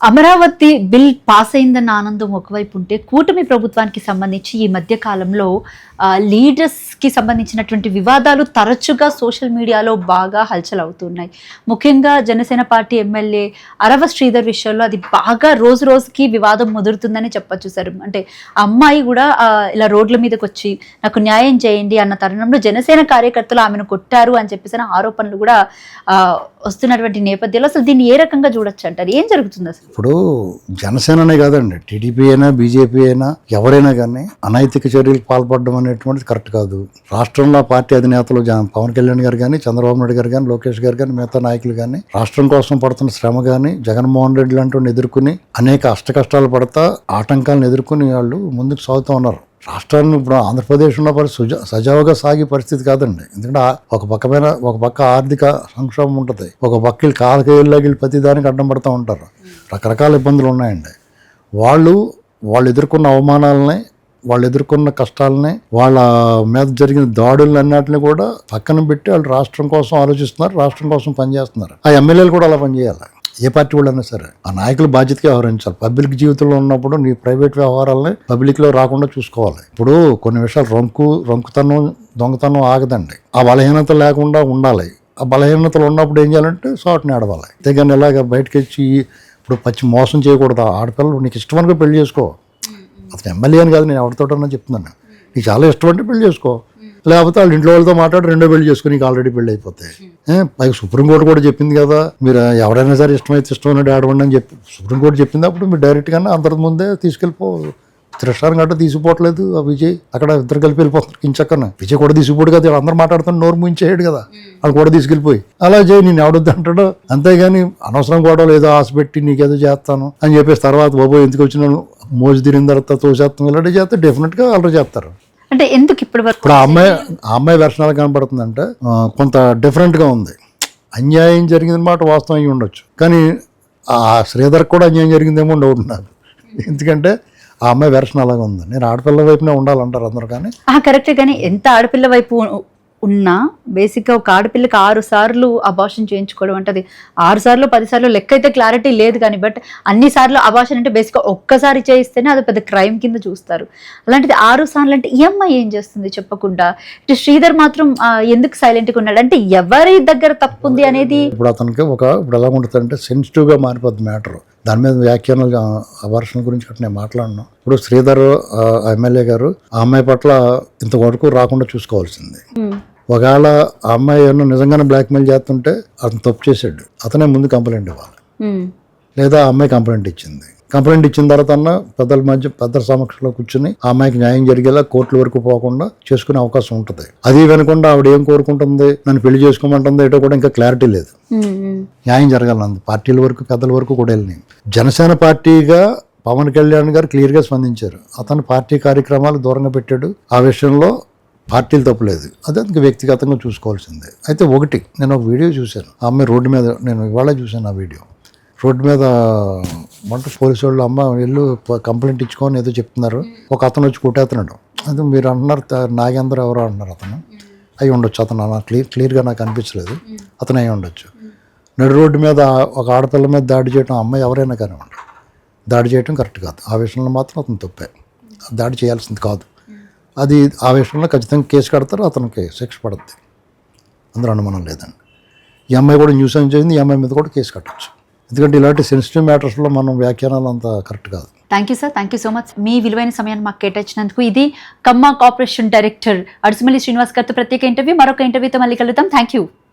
Amaravati bill pass అయిందన్న ఆనందం ఒకవైపు ఉంటే, కూటమి ప్రభుత్వానికి సంబంధించి ఈ మధ్య కాలంలో లీడర్స్కి సంబంధించినటువంటి వివాదాలు తరచుగా సోషల్ మీడియాలో బాగా హల్చల్ అవుతున్నాయి. ముఖ్యంగా జనసేన పార్టీ ఎమ్మెల్యే అరవ శ్రీధర్ విషయంలో అది బాగా రోజు రోజుకి వివాదం ముదురుతుందని చెప్పొచ్చు సార్. అంటే అమ్మాయి కూడా ఇలా రోడ్ల మీదకి వచ్చి నాకు న్యాయం చేయండి అన్న తరుణంలో జనసేన కార్యకర్తలు ఆమెను కొట్టారు అని చెప్పేసి ఆరోపణలు కూడా వస్తున్నటువంటి నేపథ్యంలో అసలు దీన్ని ఏ రకంగా చూడొచ్చు అంటారు? ఏం జరుగుతుంది అసలు? ఇప్పుడు జనసేననే కాదండి, టీడీపీ అయినా బీజేపీ అయినా ఎవరైనా కానీ అనైతిక చర్యలకు పాల్పడడం అనేటువంటిది కరెక్ట్ కాదు. రాష్ట్రంలో పార్టీ అధినేతలు పవన్ కళ్యాణ్ గారు కానీ, చంద్రబాబు నాయుడు గారు కానీ, లోకేష్ గారు కానీ, మిగతా నాయకులు కానీ రాష్ట్రం కోసం పడుతున్న శ్రమ కానీ, జగన్మోహన్ రెడ్డి లాంటి ఎదుర్కొని అనేక అష్టకష్టాలు పడతా ఆటంకాలను ఎదుర్కొని వాళ్ళు ముందుకు సాగుతూ ఉన్నారు. రాష్ట్రాన్ని ఇప్పుడు ఆంధ్రప్రదేశ్లో సజావుగా సాగే పరిస్థితి కాదండి. ఎందుకంటే ఒక పక్క ఆర్థిక సంక్షోభం ఉంటుంది, ఒక పక్క కాలకేళ్ళకి ప్రతి దానికి అడ్డం పడుతూ ఉంటారు. రకరకాల ఇబ్బందులు ఉన్నాయండి. వాళ్ళు ఎదుర్కొన్న అవమానాలని, వాళ్ళు ఎదుర్కొన్న కష్టాలని, వాళ్ళ మీద జరిగిన దాడులు అన్నిటిని కూడా పక్కన పెట్టి వాళ్ళు రాష్ట్రం కోసం ఆలోచిస్తున్నారు, రాష్ట్రం కోసం పనిచేస్తున్నారు. ఆ ఎమ్మెల్యేలు కూడా అలా పనిచేయాలి. ఏ పార్టీ వాళ్ళైనా సరే ఆ నాయకులు బాధ్యతగా వ్యవహరించాలి. పబ్లిక్ జీవితంలో ఉన్నప్పుడు నీ ప్రైవేట్ వ్యవహారాలని పబ్లిక్లో రాకుండా చూసుకోవాలి. ఇప్పుడు కొన్ని విషయాలు రంకుతనం దొంగతనం ఆగదండి. ఆ బలహీనత లేకుండా ఉండాలి. ఆ బలహీనతలు ఉన్నప్పుడు ఏం చేయాలంటే సాటుని ఆడవాలి. అంతేగాని ఇలాగ బయటకు వచ్చి ఇప్పుడు పచ్చి మోసం చేయకూడదు. ఆడపిల్లలు నీకు ఇష్టమనుకో పెళ్లి చేసుకో. అతను ఎమ్మెల్యే అని కాదు, నేను ఎవరితోటన్నా చెప్తున్నాను. నీకు చాలా ఇష్టం అంటే పెళ్లి చేసుకో, లేకపోతే వాళ్ళ ఇంట్లో వాళ్ళతో మాట్లాడి రెండో పెళ్లి చేసుకుని నీకు ఆల్రెడీ పెళ్లి అయిపోతాయి. పైగా సుప్రీంకోర్టు కూడా చెప్పింది కదా, మీరు ఎవరైనా సరే ఇష్టమైతే ఇష్టమైనట్టు ఆడవండి అని చెప్పి సుప్రీంకోర్టు చెప్పింది. అప్పుడు మీరు డైరెక్ట్గానే అందరి ముందే తీసుకెళ్ళిపో. త్రిషారం గట్ట తీసిపోవట్లేదు ఆ విజయ్, అక్కడ ఇద్దరు కలిపి వెళ్ళిపోతున్నారు కించక్కన. విజయ్ కూడా తీసిపోడు కదా, అందరూ మాట్లాడుతున్న నోరు ముంచేయడు కదా, వాళ్ళు కూడా తీసుకెళ్ళిపోయి అలా చేయి నేను ఎవడొద్దు అంటాడు. అంతేగాని అనవసరం కూడా ఏదో ఆశ పెట్టి నీకేదో చేస్తాను అని చెప్పేసి తర్వాత బాబు ఎందుకు వచ్చిన మోజు తిరిగిన తర్వాత తోసేస్తాం ఇలాంటి చేస్తే డెఫినెట్గా వాళ్ళు చేస్తారు. అంటే ఎందుకు ఇప్పుడు ఆ అమ్మాయి వెర్షనాలు కనబడుతుందంటే కొంత డిఫరెంట్గా ఉంది. అన్యాయం జరిగింది మాట వాస్తవం అయ్యి ఉండొచ్చు, కానీ ఆ శ్రీధర్ కూడా అన్యాయం జరిగిందేమో డౌట్ నాకు. ఎందుకంటే ఆ అమ్మాయి వెర్షన్ అలాగా ఉంది. నేను ఆడపిల్ల వైపునే ఉండాలంటారు అందరూ, కానీ కరెక్టే. కానీ ఎంత ఆడపిల్ల వైపు ఉన్నా బేసిక్గా ఒక ఆడపిల్లకి 6 సార్లు అబార్షన్ చేయించుకోవడం అంటే అది 6 సార్లు 10 సార్లు లెక్క అయితే క్లారిటీ లేదు, కానీ బట్ అన్ని సార్లు అబార్షన్ అంటే బేసిక్గా ఒక్కసారి చేయిస్తేనే అది పెద్ద క్రైమ్ కింద చూస్తారు. అలాంటిది 6 సార్లు అంటే ఈ అమ్మాయి ఏం చేస్తుంది చెప్పకుండా? ఇటు శ్రీధర్ మాత్రం ఎందుకు సైలెంట్గా ఉన్నాడు? అంటే ఎవరి దగ్గర తప్పు ఉంది అనేది ఇప్పుడు అతనికి ఇప్పుడు ఎలా ఉంటుంది అంటే సెన్సిటివ్గా మారిపోద్ది మ్యాటర్. దాని మీద వ్యాఖ్యానాలు అబార్షన్ గురించి నేను మాట్లాడినాను. ఇప్పుడు శ్రీధర్ ఎమ్మెల్యే గారు ఆ అమ్మాయి పట్ల ఇంతవరకు రాకుండా చూసుకోవాల్సింది. ఒకవేళ ఆ అమ్మాయి ఏమన్నా నిజంగానే బ్లాక్మెయిల్ చేస్తుంటే అతను తప్పు చేశాడు, అతనే ముందు కంప్లైంట్ ఇవ్వాలి. లేదా ఆ అమ్మాయి కంప్లైంట్ ఇచ్చింది. కంప్లైంట్ ఇచ్చిన తర్వాత పెద్దల సమక్షంలో కూర్చుని ఆ అమ్మాయికి న్యాయం జరిగేలా కోర్టుల వరకు పోకుండా చేసుకునే అవకాశం ఉంటుంది. అది వినకుండా ఆవిడ ఏం కోరుకుంటుంది, నన్ను పెళ్లి చేసుకోమంటుంది, ఏటో కూడా ఇంకా క్లారిటీ లేదు. న్యాయం జరగాలన్నది పార్టీల వరకు పెద్దల వరకు కూడా వెళ్ళినాయి. జనసేన పార్టీగా పవన్ కళ్యాణ్ గారు క్లియర్గా స్పందించారు. అతను పార్టీ కార్యక్రమాలు దూరంగా పెట్టాడు. ఆ విషయంలో పార్టీలు తప్పులేదు, అదే అందుకు వ్యక్తిగతంగా చూసుకోవాల్సిందే. అయితే ఒకటి నేను ఒక వీడియో చూశాను, ఆ అమ్మాయి రోడ్డు మీద, నేను ఇవాళ చూశాను ఆ వీడియో. రోడ్డు మీద పోలీసు వాళ్ళు అమ్మ వెళ్ళు కంప్లైంట్ ఇచ్చుకొని ఏదో చెప్తున్నారు, ఒక అతను వచ్చి కొట్టేస్తున్నాడు. అది మీరు అంటున్నారు నాగేంద్ర ఎవరో అంటున్నారు, అతను అయి ఉండొచ్చు. అతను క్లియర్గా నాకు అనిపించలేదు, అతను అయి ఉండొచ్చు. నడు రోడ్డు మీద ఒక ఆడపిల్ల మీద దాడి చేయడం, అమ్మాయి ఎవరైనా కానివ్వండి, దాడి చేయడం కరెక్ట్ కాదు. ఆ విషయంలో మాత్రం అతను తప్పే, దాడి చేయాల్సింది కాదు. అది ఆ విషయంలో ఖచ్చితంగా కేసు కడతారు, అతనికి శిక్ష పడుద్ది, అందరూ అనుమానం లేదండి. ఈ అమ్మాయి కూడా న్యూసెన్స్ చేసింది, ఈ అమ్మాయి మీద కూడా కేసు కట్టచ్చు. ఎందుకంటే ఇలాంటి సెన్సిటివ్ మ్యాటర్స్లో మనం వ్యాఖ్యానాలు అంతా కరెక్ట్ కాదు. Thank you sir, thank you so much. మీ విలువైన సమయాన్ని మాకు కేటాయించినందుకు. ఇది కమ్మ కార్పొరేషన్ డైరెక్టర్ అడుసుమల్లి శ్రీనివాస్ గారితో ప్రత్యేక ఇంటర్వ్యూ. మరొక ఇంటర్వ్యూతో మళ్ళీ కలుద్దాం. Thank you.